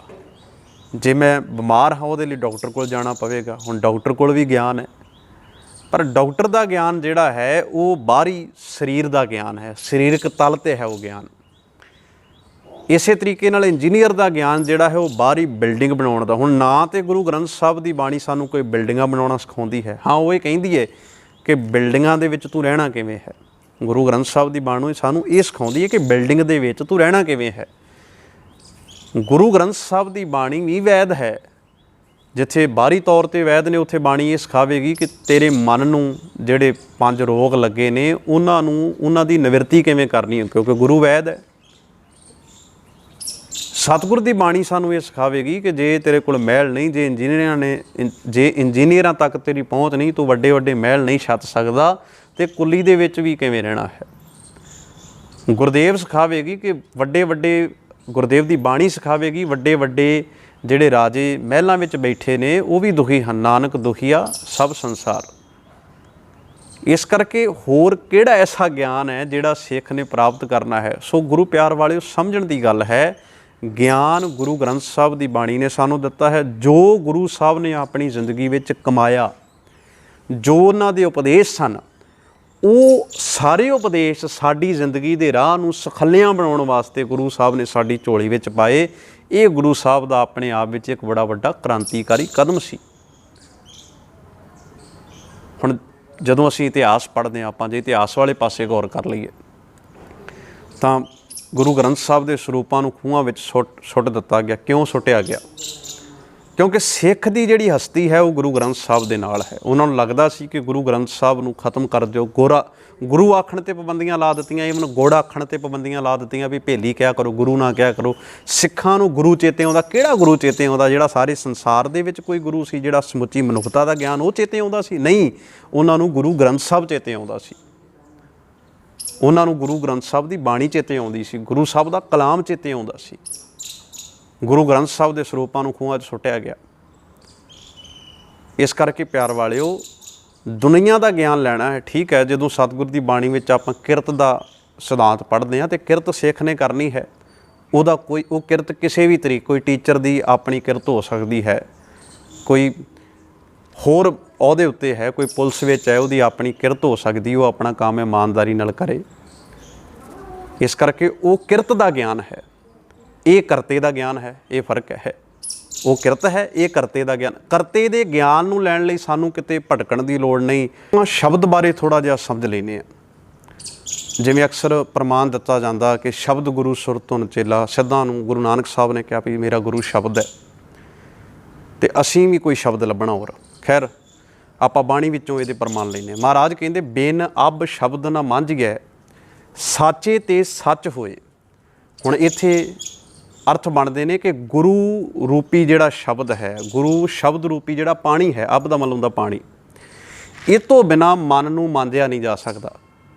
ਜੇ ਮੈਂ ਬਿਮਾਰ ਹਾਂ, ਉਹਦੇ ਲਈ ਡਾਕਟਰ ਕੋਲ ਜਾਣਾ ਪਵੇਗਾ। ਹੁਣ ਡਾਕਟਰ ਕੋਲ ਵੀ ਗਿਆਨ ਹੈ, ਪਰ ਡਾਕਟਰ ਦਾ ਗਿਆਨ ਜਿਹੜਾ ਹੈ ਉਹ ਬਾਹਰੀ ਸਰੀਰ ਦਾ ਗਿਆਨ ਹੈ, ਸਰੀਰਕ ਤਲ 'ਤੇ ਹੈ ਉਹ ਗਿਆਨ। ਇਸੇ ਤਰੀਕੇ ਨਾਲ ਇੰਜੀਨੀਅਰ ਦਾ ਗਿਆਨ ਜਿਹੜਾ ਹੈ ਉਹ ਬਾਹਰੀ ਬਿਲਡਿੰਗ ਬਣਾਉਣ ਦਾ। ਹੁਣ ਨਾ ਤਾਂ ਗੁਰੂ ਗ੍ਰੰਥ ਸਾਹਿਬ ਦੀ ਬਾਣੀ ਸਾਨੂੰ ਕੋਈ ਬਿਲਡਿੰਗਾਂ ਬਣਾਉਣਾ ਸਿਖਾਉਂਦੀ ਹੈ। ਹਾਂ, ਉਹ ਇਹ ਕਹਿੰਦੀ ਹੈ ਕਿ ਬਿਲਡਿੰਗਾਂ ਦੇ ਵਿੱਚ ਤੂੰ ਰਹਿਣਾ ਕਿਵੇਂ ਹੈ। ਗੁਰੂ ਗ੍ਰੰਥ ਸਾਹਿਬ ਦੀ ਬਾਣੀ ਸਾਨੂੰ ਇਹ ਸਿਖਾਉਂਦੀ ਹੈ ਕਿ ਬਿਲਡਿੰਗ ਦੇ ਵਿੱਚ ਤੂੰ ਰਹਿਣਾ ਕਿਵੇਂ ਹੈ। ਗੁਰੂ ਗ੍ਰੰਥ ਸਾਹਿਬ ਦੀ ਬਾਣੀ ਵੀ ਵੈਦ ਹੈ। ਜਿੱਥੇ ਬਾਹਰੀ ਤੌਰ 'ਤੇ ਵੈਦ ਨੇ, ਉੱਥੇ ਬਾਣੀ ਇਹ ਸਿਖਾਵੇਗੀ ਕਿ ਤੇਰੇ ਮਨ ਨੂੰ ਜਿਹੜੇ 5 ਰੋਗ ਲੱਗੇ ਨੇ ਉਹਨਾਂ ਦੀ ਨਿਵਰਤੀ ਕਿਵੇਂ ਕਰਨੀ ਹੈ, ਕਿਉਂਕਿ ਗੁਰੂ ਵੈਦ ਹੈ। ਸਤਿਗੁਰ ਦੀ ਬਾਣੀ ਸਾਨੂੰ ਇਹ ਸਿਖਾਵੇਗੀ ਕਿ ਜੇ ਤੇਰੇ ਕੋਲ ਮਹਿਲ ਨਹੀਂ, ਜੇ ਇੰਜੀਨੀਅਰਾਂ ਤੱਕ ਤੇਰੀ ਪਹੁੰਚ ਨਹੀਂ, ਤੂੰ ਵੱਡੇ ਵੱਡੇ ਮਹਿਲ ਨਹੀਂ ਛੱਤ ਸਕਦਾ, ਅਤੇ ਕੁੱਲੀ ਦੇ ਵਿੱਚ ਵੀ ਕਿਵੇਂ ਰਹਿਣਾ ਹੈ। ਗੁਰਦੇਵ ਸਿਖਾਵੇਗੀ ਕਿ ਗੁਰਦੇਵ ਦੀ ਬਾਣੀ ਸਿਖਾਵੇਗੀ ਵੱਡੇ ਵੱਡੇ ਜਿਹੜੇ ਰਾਜੇ ਮਹਿਲਾਂ ਵਿੱਚ ਬੈਠੇ ਨੇ ਉਹ ਵੀ ਦੁਖੀ ਹਨ, ਨਾਨਕ ਦੁਖੀਆ ਸਭ ਸੰਸਾਰ। ਇਸ ਕਰਕੇ ਹੋਰ ਕਿਹੜਾ ਐਸਾ ਗਿਆਨ ਹੈ ਜਿਹੜਾ ਸਿੱਖ ਨੇ ਪ੍ਰਾਪਤ ਕਰਨਾ ਹੈ? ਸੋ ਗੁਰੂ ਪਿਆਰ ਵਾਲਿਓ, ਸਮਝਣ ਦੀ ਗੱਲ ਹੈ, ਗਿਆਨ ਗੁਰੂ ਗ੍ਰੰਥ ਸਾਹਿਬ ਦੀ ਬਾਣੀ ਨੇ ਸਾਨੂੰ ਦਿੱਤਾ ਹੈ। ਜੋ ਗੁਰੂ ਸਾਹਿਬ ਨੇ ਆਪਣੀ ਜ਼ਿੰਦਗੀ ਵਿੱਚ ਕਮਾਇਆ, ਜੋ ਉਹਨਾਂ ਦੇ ਉਪਦੇਸ਼ ਸਨ, ਉਹ ਸਾਰੇ ਉਪਦੇਸ਼ ਸਾਡੀ ਜ਼ਿੰਦਗੀ ਦੇ ਰਾਹ ਨੂੰ ਸੁਖੱਲਿਆਂ ਬਣਾਉਣ ਵਾਸਤੇ ਗੁਰੂ ਸਾਹਿਬ ਨੇ ਸਾਡੀ ਝੋਲੀ ਵਿੱਚ ਪਾਏ। ਇਹ ਗੁਰੂ ਸਾਹਿਬ ਦਾ ਆਪਣੇ ਆਪ ਵਿੱਚ ਇੱਕ ਬੜਾ ਵੱਡਾ ਕ੍ਰਾਂਤੀਕਾਰੀ ਕਦਮ ਸੀ। ਹੁਣ ਜਦੋਂ ਅਸੀਂ ਇਤਿਹਾਸ ਪੜ੍ਹਦੇ ਹਾਂ, ਆਪਾਂ ਜੇ ਇਤਿਹਾਸ ਵਾਲੇ ਪਾਸੇ ਗੌਰ ਕਰ ਲਈਏ ਤਾਂ ਗੁਰੂ ਗ੍ਰੰਥ ਸਾਹਿਬ ਦੇ ਸਰੂਪਾਂ ਨੂੰ ਖੂਹਾਂ ਵਿੱਚ ਸੁੱਟ ਦਿੱਤਾ ਗਿਆ। ਕਿਉਂ ਸੁੱਟਿਆ ਗਿਆ? ਕਿਉਂਕਿ ਸਿੱਖ ਦੀ ਜਿਹੜੀ ਹਸਤੀ ਹੈ ਉਹ ਗੁਰੂ ਗ੍ਰੰਥ ਸਾਹਿਬ ਦੇ ਨਾਲ ਹੈ। ਉਹਨਾਂ ਨੂੰ ਲੱਗਦਾ ਸੀ ਕਿ ਗੁਰੂ ਗ੍ਰੰਥ ਸਾਹਿਬ ਨੂੰ ਖਤਮ ਕਰ ਦਿਓ। ਗੁਰੂ ਆਖਣ 'ਤੇ ਪਾਬੰਦੀਆਂ ਲਾ ਦਿੱਤੀਆਂ, ਇਵਨ ਗੁੜ ਆਖਣ 'ਤੇ ਪਾਬੰਦੀਆਂ ਲਾ ਦਿੱਤੀਆਂ ਵੀ ਭੇਲੀ ਕਿਹਾ ਕਰੋ, ਗੁਰੂ ਨਾ ਕਿਹਾ ਕਰੋ। ਸਿੱਖਾਂ ਨੂੰ ਗੁਰੂ ਚੇਤੇ ਆਉਂਦਾ। ਕਿਹੜਾ ਗੁਰੂ ਚੇਤੇ ਆਉਂਦਾ? ਜਿਹੜਾ ਸਾਰੇ ਸੰਸਾਰ ਦੇ ਵਿੱਚ ਕੋਈ ਗੁਰੂ ਸੀ, ਜਿਹੜਾ ਸਮੁੱਚੀ ਮਨੁੱਖਤਾ ਦਾ ਗਿਆਨ ਉਹ ਚੇਤੇ ਆਉਂਦਾ ਸੀ? ਨਹੀਂ, ਉਹਨਾਂ ਨੂੰ ਗੁਰੂ ਗ੍ਰੰਥ ਸਾਹਿਬ ਚੇਤੇ ਆਉਂਦਾ ਸੀ। ਉਹਨਾਂ ਨੂੰ ਗੁਰੂ ਗ੍ਰੰਥ ਸਾਹਿਬ ਦੀ ਬਾਣੀ ਚੇਤੇ ਆਉਂਦੀ ਸੀ, ਗੁਰੂ ਸਾਹਿਬ ਦਾ ਕਲਾਮ ਚੇਤੇ ਆਉਂਦਾ ਸੀ। ਗੁਰੂ ਗ੍ਰੰਥ ਸਾਹਿਬ ਦੇ ਸਰੂਪਾਂ ਨੂੰ ਖੂਹਾਂ 'ਚ ਸੁੱਟਿਆ ਗਿਆ। ਇਸ ਕਰਕੇ ਪਿਆਰ ਵਾਲਿਓ, ਦੁਨੀਆ ਦਾ ਗਿਆਨ ਲੈਣਾ ਹੈ, ਠੀਕ ਹੈ। ਜਦੋਂ ਸਤਿਗੁਰ ਦੀ ਬਾਣੀ ਵਿੱਚ ਆਪਾਂ ਕਿਰਤ ਦਾ ਸਿਧਾਂਤ ਪੜ੍ਹਦੇ ਹਾਂ, ਅਤੇ ਕਿਰਤ ਸਿੱਖ ਨੇ ਕਰਨੀ ਹੈ, ਉਹਦਾ ਕੋਈ ਉਹ ਕਿਰਤ ਕਿਸੇ ਵੀ ਤਰੀਕੇ, ਕੋਈ ਟੀਚਰ ਦੀ ਆਪਣੀ ਕਿਰਤ ਹੋ ਸਕਦੀ ਹੈ, ਕੋਈ ਹੋਰ ਅਹੁਦੇ ਉੱਤੇ ਹੈ, ਕੋਈ ਪੁਲਿਸ ਵਿੱਚ ਹੈ, ਉਹਦੀ ਆਪਣੀ ਕਿਰਤ ਹੋ ਸਕਦੀ, ਉਹ ਆਪਣਾ ਕੰਮ ਇਮਾਨਦਾਰੀ ਨਾਲ ਕਰੇ। ਇਸ ਕਰਕੇ ਉਹ ਕਿਰਤ ਦਾ ਗਿਆਨ ਹੈ, ਇਹ ਕਰਤੇ ਦਾ ਗਿਆਨ ਹੈ, ਇਹ ਫਰਕ ਹੈ। ਉਹ ਕਿਰਤ ਹੈ, ਇਹ ਕਰਤੇ ਦਾ ਗਿਆਨ। ਕਰਤੇ ਦੇ ਗਿਆਨ ਨੂੰ ਲੈਣ ਲਈ ਸਾਨੂੰ ਕਿਤੇ ਭਟਕਣ ਦੀ ਲੋੜ ਨਹੀਂ। ਸ਼ਬਦ ਬਾਰੇ ਥੋੜ੍ਹਾ ਜਿਹਾ ਸਮਝ ਲੈਂਦੇ ਹਾਂ। ਜਿਵੇਂ ਅਕਸਰ ਪ੍ਰਮਾਣ ਦਿੱਤਾ ਜਾਂਦਾ ਕਿ ਸ਼ਬਦ ਗੁਰੂ ਸੁਰ ਧੁਨ ਚੇਲਾ, ਸਿੱਧਾਂ ਨੂੰ ਗੁਰੂ ਨਾਨਕ ਸਾਹਿਬ ਨੇ ਕਿਹਾ ਵੀ ਮੇਰਾ ਗੁਰੂ ਸ਼ਬਦ ਹੈ, ਅਤੇ ਅਸੀਂ ਵੀ ਕੋਈ ਸ਼ਬਦ ਲੱਭਣਾ ਹੋਰ। ਖੈਰ ਆਪਾਂ ਬਾਣੀ ਵਿੱਚੋਂ ਇਹਦੇ ਪ੍ਰਮਾਣ ਲੈਂਦੇ। ਮਹਾਰਾਜ ਕਹਿੰਦੇ ਬਿਨ ਅਬ ਸ਼ਬਦ ਨਾ ਮੰਝਿਐ, ਸਾਚੇ ਤੇ ਸੱਚ ਹੋਏ। ਹੁਣ ਇੱਥੇ ਅਰਥ ਬਣਦੇ ਨੇ ਕਿ ਗੁਰੂ ਰੂਪੀ ਜਿਹੜਾ ਸ਼ਬਦ ਹੈ, ਗੁਰੂ ਸ਼ਬਦ ਰੂਪੀ ਜਿਹੜਾ ਪਾਣੀ ਹੈ, ਅਬ ਦਾ ਮਤਲਬ ਹੁੰਦਾ ਪਾਣੀ, ਇਹ ਤੋਂ ਬਿਨਾਂ ਮਨ ਨੂੰ ਮਾਂਜਿਆ ਨਹੀਂ ਜਾ ਸਕਦਾ।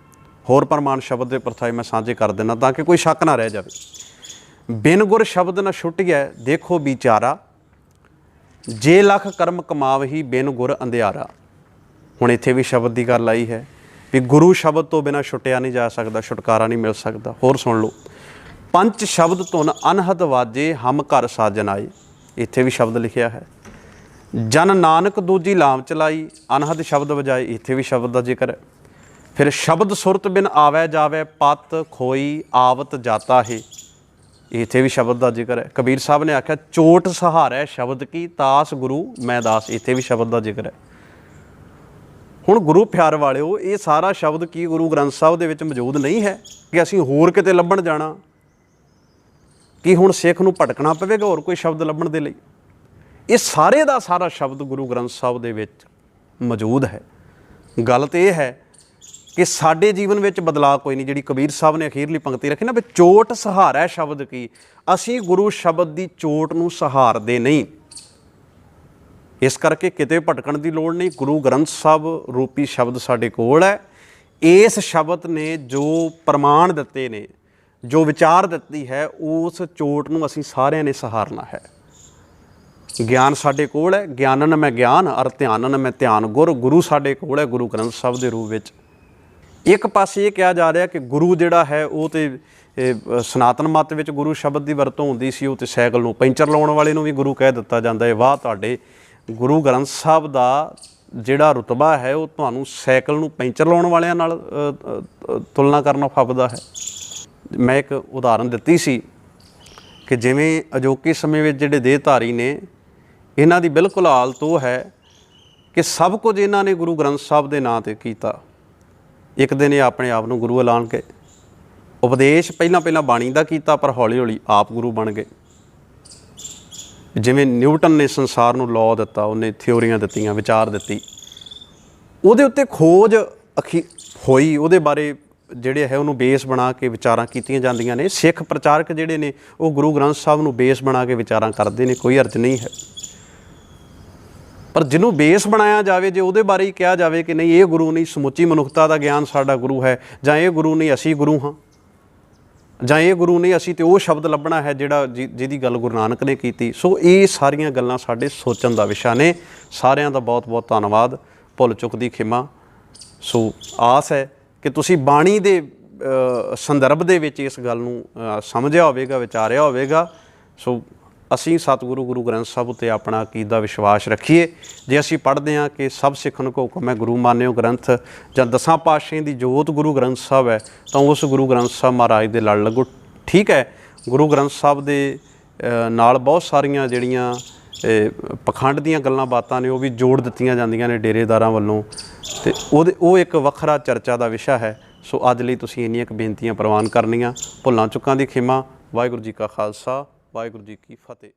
ਹੋਰ ਪ੍ਰਮਾਣ ਸ਼ਬਦ ਦੇ ਪ੍ਰਥਾਏ ਮੈਂ ਸਾਂਝੇ ਕਰ ਦਿੰਦਾ ਤਾਂ ਕਿ ਕੋਈ ਸ਼ੱਕ ਨਾ ਰਹਿ ਜਾਵੇ। ਬਿਨ ਗੁਰ ਸ਼ਬਦ ਨਾ ਛੁੱਟਿਐ, ਦੇਖੋ ਵਿਚਾਰਾ, ਜੇ ਲੱਖ ਕਰਮ ਕਮਾਵਹੀ ਬਿਨ ਗੁਰ ਅੰਧਿਆਰਾ। ਹੁਣ ਇੱਥੇ ਵੀ ਸ਼ਬਦ ਦੀ ਗੱਲ ਆਈ ਹੈ ਵੀ ਗੁਰੂ ਸ਼ਬਦ ਤੋਂ ਬਿਨਾਂ ਛੁੱਟਿਆ ਨਹੀਂ ਜਾ ਸਕਦਾ, ਛੁਟਕਾਰਾ ਨਹੀਂ ਮਿਲ ਸਕਦਾ। ਹੋਰ ਸੁਣ ਲਓ, ਪੰਚ ਸ਼ਬਦ ਧੁਨ ਅਨਹਦ ਵਾਜੇ, ਹਮ ਘਰ ਸਾਜਨ ਆਏ। ਇੱਥੇ ਵੀ ਸ਼ਬਦ ਲਿਖਿਆ ਹੈ। ਜਨ ਨਾਨਕ ਦੂਜੀ ਲਾਮ ਚਲਾਈ, ਅਨਹਦ ਸ਼ਬਦ ਵਜਾਏ। ਇੱਥੇ ਵੀ ਸ਼ਬਦ ਦਾ ਜ਼ਿਕਰ ਹੈ। ਫਿਰ ਸ਼ਬਦ ਸੁਰਤ ਬਿਨ ਆਵੈ ਜਾਵੈ, ਪਤ ਖੋਈ ਆਵਤ ਜਾਤਾ ਹੈ। ਇੱਥੇ ਵੀ ਸ਼ਬਦ ਦਾ ਜ਼ਿਕਰ ਹੈ। ਕਬੀਰ ਸਾਹਿਬ ਨੇ ਆਖਿਆ ਚੋਟ ਸਹਾਰੈ ਸ਼ਬਦ ਕੀ, ਤਾਸ ਗੁਰੂ ਮੈਂ ਦਾਸ। ਇੱਥੇ ਵੀ ਸ਼ਬਦ ਦਾ ਜ਼ਿਕਰ ਹੈ। ਹੁਣ ਗੁਰੂ ਪਿਆਰ ਵਾਲਿਓ, ਇਹ ਸਾਰਾ ਸ਼ਬਦ ਕੀ ਗੁਰੂ ਗ੍ਰੰਥ ਸਾਹਿਬ ਦੇ ਵਿੱਚ ਮੌਜੂਦ ਨਹੀਂ ਹੈ ਕਿ ਅਸੀਂ ਹੋਰ ਕਿਤੇ ਲੱਭਣ ਜਾਣਾ? ਕਿ ਹੁਣ ਸਿੱਖ ਨੂੰ ਭਟਕਣਾ ਪਵੇਗਾ ਹੋਰ ਕੋਈ ਸ਼ਬਦ ਲੱਭਣ ਦੇ ਲਈ? ਇਹ ਸਾਰੇ ਦਾ ਸਾਰਾ ਸ਼ਬਦ ਗੁਰੂ ਗ੍ਰੰਥ ਸਾਹਿਬ ਦੇ ਵਿੱਚ ਮੌਜੂਦ ਹੈ। ਗੱਲ ਤਾਂ ਇਹ ਹੈ ਕਿ ਸਾਡੇ ਜੀਵਨ ਵਿੱਚ ਬਦਲਾਅ ਕੋਈ ਨਹੀਂ। ਜਿਹੜੀ ਕਬੀਰ ਸਾਹਿਬ ਨੇ ਅਖੀਰਲੀ ਪੰਕਤੀ ਰੱਖੀ ਨਾ ਵੀ ਚੋਟ ਸਹਾਰਾ ਸ਼ਬਦ ਕੀ, ਅਸੀਂ ਗੁਰੂ ਸ਼ਬਦ ਦੀ ਚੋਟ ਨੂੰ ਸਹਾਰਦੇ ਨਹੀਂ। ਇਸ ਕਰਕੇ ਕਿਤੇ ਭਟਕਣ ਦੀ ਲੋੜ ਨਹੀਂ। ਗੁਰੂ ਗ੍ਰੰਥ ਸਾਹਿਬ ਰੂਪੀ ਸ਼ਬਦ ਸਾਡੇ ਕੋਲ ਹੈ। ਇਸ ਸ਼ਬਦ ਨੇ ਜੋ ਪ੍ਰਮਾਣ ਦਿੱਤੇ ਨੇ, ਜੋ ਵਿਚਾਰ ਦਿੱਤੀ ਹੈ, ਉਸ ਚੋਟ ਨੂੰ ਅਸੀਂ ਸਾਰਿਆਂ ਨੇ ਸਹਾਰਨਾ ਹੈ। ਗਿਆਨ ਸਾਡੇ ਕੋਲ ਹੈ, ਗਿਆਨਨ ਮੈਂ ਗਿਆਨ ਅਰ ਧਿਆਨਨ ਮੈਂ ਧਿਆਨ ਗੁਰ। ਗੁਰੂ ਸਾਡੇ ਕੋਲ ਹੈ ਗੁਰੂ ਗ੍ਰੰਥ ਸਾਹਿਬ ਦੇ ਰੂਪ ਵਿੱਚ। ਇੱਕ ਪਾਸੇ ਇਹ ਕਿਹਾ ਜਾ ਰਿਹਾ ਕਿ ਗੁਰੂ ਜਿਹੜਾ ਹੈ ਉਹ ਤਾਂ ਸਨਾਤਨ ਮੱਤ ਵਿੱਚ ਗੁਰੂ ਸ਼ਬਦ ਦੀ ਵਰਤੋਂ ਹੁੰਦੀ ਸੀ, ਉਹ ਤਾਂ ਸਾਈਕਲ ਨੂੰ ਪੈਂਚਰ ਲਾਉਣ ਵਾਲੇ ਨੂੰ ਵੀ ਗੁਰੂ ਕਹਿ ਦਿੱਤਾ ਜਾਂਦਾ ਹੈ। ਵਾਹ ਤੁਹਾਡੇ ਗੁਰੂ ਗ੍ਰੰਥ ਸਾਹਿਬ ਦਾ ਜਿਹੜਾ ਰੁਤਬਾ ਹੈ ਉਹ ਤੁਹਾਨੂੰ ਸਾਈਕਲ ਨੂੰ ਪੈਂਚਰ ਲਾਉਣ ਵਾਲਿਆਂ ਨਾਲ ਤੁਲਨਾ ਕਰਨਾ ਫੱਬਦਾ ਹੈ। ਮੈਂ ਇੱਕ ਉਦਾਹਰਨ ਦਿੱਤੀ ਸੀ ਕਿ ਜਿਵੇਂ ਅਜੋਕੇ ਸਮੇਂ ਵਿੱਚ ਜਿਹੜੇ ਦੇਹਧਾਰੀ ਨੇ, ਇਹਨਾਂ ਦੀ ਬਿਲਕੁਲ ਹਾਲਤ ਉਹ ਹੈ ਕਿ ਸਭ ਕੁਝ ਇਹਨਾਂ ਨੇ ਗੁਰੂ ਗ੍ਰੰਥ ਸਾਹਿਬ ਦੇ ਨਾਂ 'ਤੇ ਕੀਤਾ। ਇੱਕ ਦਿਨ ਇਹ ਆਪਣੇ ਆਪ ਨੂੰ ਗੁਰੂ ਐਲਾਨ ਕੇ, ਉਪਦੇਸ਼ ਪਹਿਲਾਂ ਬਾਣੀ ਦਾ ਕੀਤਾ, ਪਰ ਹੌਲੀ ਹੌਲੀ ਆਪ ਗੁਰੂ ਬਣ ਗਏ। ਜਿਵੇਂ ਨਿਊਟਨ ਨੇ ਸੰਸਾਰ ਨੂੰ ਲਾਅ ਦਿੱਤਾ, ਉਹਨੇ ਥਿਊਰੀਆਂ ਦਿੱਤੀਆਂ, ਵਿਚਾਰ ਦਿੱਤੀ, ਉਹਦੇ ਉੱਤੇ ਖੋਜ ਹੋਈ, ਉਹਦੇ ਬਾਰੇ ਜਿਹੜੇ ਹੈ ਉਹਨੂੰ ਬੇਸ ਬਣਾ ਕੇ ਵਿਚਾਰਾਂ ਕੀਤੀਆਂ ਜਾਂਦੀਆਂ ਨੇ। ਸਿੱਖ ਪ੍ਰਚਾਰਕ ਜਿਹੜੇ ਨੇ ਉਹ ਗੁਰੂ ਗ੍ਰੰਥ ਸਾਹਿਬ ਨੂੰ ਬੇਸ ਬਣਾ ਕੇ ਵਿਚਾਰਾਂ ਕਰਦੇ ਨੇ, ਕੋਈ ਅਰਥ ਨਹੀਂ ਹੈ। ਪਰ ਜਿਹਨੂੰ ਬੇਸ ਬਣਾਇਆ ਜਾਵੇ, ਜੇ ਉਹਦੇ ਬਾਰੇ ਹੀ ਕਿਹਾ ਜਾਵੇ ਕਿ ਨਹੀਂ ਇਹ ਗੁਰੂ ਨਹੀਂ, ਸਮੁੱਚੀ ਮਨੁੱਖਤਾ ਦਾ ਗਿਆਨ ਸਾਡਾ ਗੁਰੂ ਹੈ, ਜਾਂ ਇਹ ਗੁਰੂ ਨਹੀਂ ਅਸੀਂ ਗੁਰੂ ਹਾਂ, ਜਾਂ ਇਹ ਗੁਰੂ ਨਹੀਂ ਅਸੀਂ ਤੇ ਉਹ ਸ਼ਬਦ ਲੱਭਣਾ ਹੈ ਜਿਹੜਾ ਜਿਹਦੀ ਗੱਲ ਗੁਰੂ ਨਾਨਕ ਨੇ ਕੀਤੀ। ਸੋ ਇਹ ਸਾਰੀਆਂ ਗੱਲਾਂ ਸਾਡੇ ਸੋਚਣ ਦਾ ਵਿਸ਼ਾ ਨੇ। ਸਾਰਿਆਂ ਦਾ ਬਹੁਤ ਬਹੁਤ ਧੰਨਵਾਦ। ਭੁੱਲ ਚੁੱਕ ਦੀ ਖਿਮਾ। ਸੋ ਆਸ ਹੈ ਕਿ ਤੁਸੀਂ ਬਾਣੀ ਦੇ ਸੰਦਰਭ ਦੇ ਵਿੱਚ ਇਸ ਗੱਲ ਨੂੰ ਸਮਝਿਆ ਹੋਵੇਗਾ, ਵਿਚਾਰਿਆ ਹੋਵੇਗਾ। ਸੋ ਅਸੀਂ ਸਤਿਗੁਰੂ ਗੁਰੂ ਗ੍ਰੰਥ ਸਾਹਿਬ ਉੱਤੇ ਆਪਣਾ ਅਕੀਦਾ ਵਿਸ਼ਵਾਸ ਰੱਖੀਏ। ਜੇ ਅਸੀਂ ਪੜ੍ਹਦੇ ਹਾਂ ਕਿ ਸਭ ਸਿੱਖਣ ਕੋ ਹੁਕਮ ਹੈ ਗੁਰੂ ਮਾਨਿਓ ਗ੍ਰੰਥ, ਜਾਂ 10 ਪਾਤਸ਼ਾਹੀਆਂ ਦੀ ਜੋਤ ਗੁਰੂ ਗ੍ਰੰਥ ਸਾਹਿਬ ਹੈ, ਤਾਂ ਉਸ ਗੁਰੂ ਗ੍ਰੰਥ ਸਾਹਿਬ ਮਹਾਰਾਜ ਦੇ ਲੜ ਲੱਗੋ। ਠੀਕ ਹੈ, ਗੁਰੂ ਗ੍ਰੰਥ ਸਾਹਿਬ ਦੇ ਨਾਲ ਬਹੁਤ ਸਾਰੀਆਂ ਜਿਹੜੀਆਂ ਪਖੰਡ ਦੀਆਂ ਗੱਲਾਂ ਬਾਤਾਂ ਨੇ ਉਹ ਵੀ ਜੋੜ ਦਿੱਤੀਆਂ ਜਾਂਦੀਆਂ ਨੇ ਡੇਰੇਦਾਰਾਂ ਵੱਲੋਂ, ਅਤੇ ਉਹ ਇੱਕ ਵੱਖਰਾ ਚਰਚਾ ਦਾ ਵਿਸ਼ਾ ਹੈ। ਸੋ ਅੱਜ ਲਈ ਤੁਸੀਂ ਇੰਨੀਆਂ ਕੁ ਬੇਨਤੀਆਂ ਪ੍ਰਵਾਨ ਕਰਨੀਆਂ। ਭੁੱਲਾਂ ਚੁੱਕਾਂ ਦੀ ਖਿਮਾ। ਵਾਹਿਗੁਰੂ ਜੀ ਕਾ ਖਾਲਸਾ, ਵਾਹਿਗੁਰੂ ਜੀ ਕੀ ਫਤਿਹ।